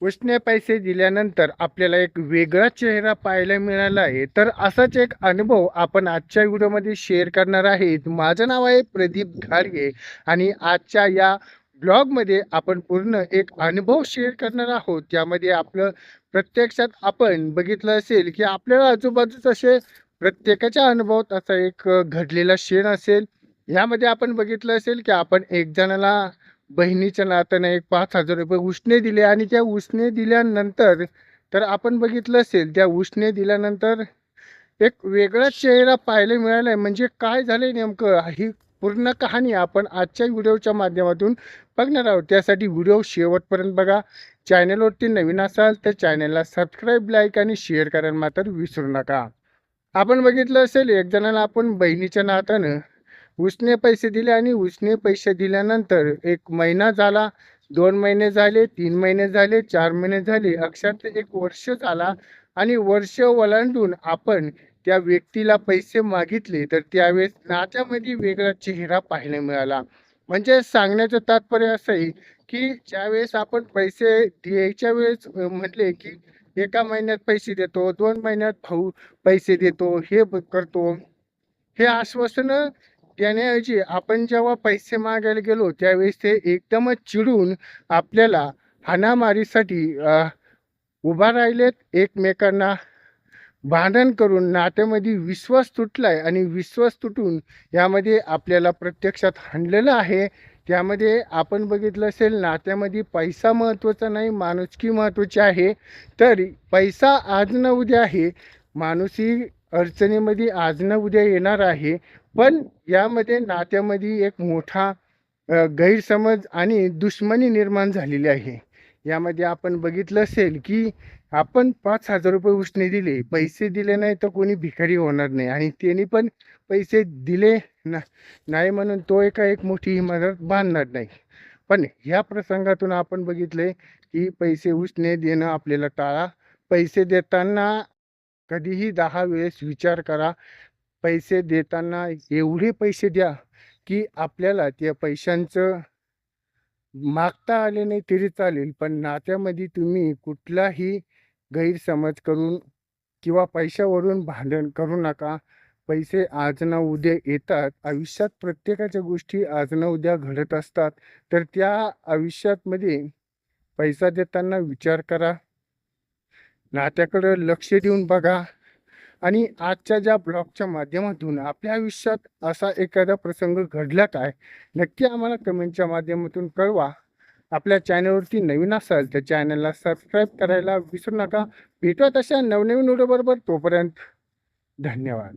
उसने पैसे दिल्यानंतर आपल्याला एक वेगळा चेहरा पाहायला मिळाला आहे. तर असाच एक अनुभव आपण आजच्या व्हिडिओमध्ये शेअर करणार आहेत. माझं नाव आहे प्रदीप घाडगे आणि आजच्या या ब्लॉगमध्ये आपण पूर्ण एक अनुभव शेअर करणार आहोत. त्यामध्ये आपलं प्रत्यक्षात आपण बघितलं असेल, की आपल्या आजूबाजूचा असे प्रत्येकाच्या अनुभवात असा एक घडलेला क्षण असेल. यामध्ये आपण बघितलं असेल, की आपण एक जणाला बहिणीच्या नात्याने एक ₹5,000 उसने दिले आणि त्या उसने दिल्यानंतर तर आपण बघितलं असेल, त्या उसने दिल्यानंतर एक वेगळाच चेहरा पाहायला मिळालाय. म्हणजे काय झालंय नेमकं, ही पूर्ण कहाणी आपण आजच्या व्हिडिओच्या माध्यमातून बघणार आहोत. त्यासाठी व्हिडिओ शेवटपर्यंत बघा. चॅनलवरती नवीन असाल तर चॅनलला सबस्क्राईब, लाईक आणि शेअर करायला मात्र विसरू नका. आपण बघितलं असेल, एक जणाला आपण बहिणीच्या नात्यानं उसने पैसे दिले आणि उसने पैसे दिल्यानंतर 1 महिना झाला, 2 महिने झाले, 3 महिने झाले, 4 महिने झाले, अक्षरशः 1 वर्ष झाला आणि वर्ष ओलांडून आपण त्या व्यक्तीला पैसे मागितले, तर त्यावेळेस नात्यामध्ये वेगळा चेहरा पाहायला मिळाला. म्हणजे सांगण्याचं तात्पर्य असं आहे, की ज्यावेळेस आपण पैसे द्यायच्या वेळेस म्हटले, की एका महिन्यात पैसे देतो, 2 महिन्यात भाऊ पैसे देतो, हे करतो. हे आश्वासनं देण्याऐवजी आपण जेव्हा पैसे मागायला गेलो, त्यावेळेस ते एकदमच चिडून आपल्याला हाणामारीसाठी उभा राहिलेत. एकमेकांना भांडण करून नात्यामध्ये विश्वास तुटलाय आणि विश्वास तुटून यामध्ये आपल्याला प्रत्यक्षात हाणलेलं आहे. त्यामध्ये आपण बघितलं असेल, नात्यामध्ये पैसा महत्त्वाचा नाही, माणुसकी महत्त्वाची आहे. तर पैसा आज ना उद्या आहे, माणूसही अडचणीमध्ये आज ना उद्या येणार आहे. पण यामध्ये नात्यामध्ये एक मोठा गैरसमज आणि दुश्मनी निर्माण झालेली आहे. यामध्ये आपण बघितलं असेल, की आपण ₹5,000 उसने दिले, पैसे दिले नाही तर कोणी भिकारी होणार नाही आणि त्याने पण पैसे दिले नाही म्हणून तो एक मोठी इमारत बांधणार नाही. पण ह्या प्रसंगातून आपण बघितले, की पैसे उसने देणं आपल्याला टाळा. पैसे देताना कधीही 10 वेळेस विचार करा. पैसे देताना एवढे पैसे द्या, की आपल्याला त्या पैशांचं मागता आले नाही तरी चालेल, पण नात्यामध्ये तुम्ही कुठलाही गैरसमज करून किंवा पैशावरून भांडण करू नका. पैसे आज ना उद्या येतात. आयुष्यात प्रत्येकाच्या गोष्टी आज ना उद्या घडत असतात. तर त्या आयुष्यामध्ये पैसा देताना विचार करा. नात्याकडं लक्ष देऊन बघा. आणि आजच्या ज्या ब्लॉगच्या माध्यमातून आपल्या आयुष्यात असा एखादा प्रसंग घडला काय, नक्की आम्हाला कमेंटच्या माध्यमातून कळवा. आपल्या चॅनलवरती नवीन असाल तर चॅनलला सबस्क्राईब करायला विसरू नका. भेटूया तशा नवनवीन व्हिडिओबरोबर. तोपर्यंत धन्यवाद.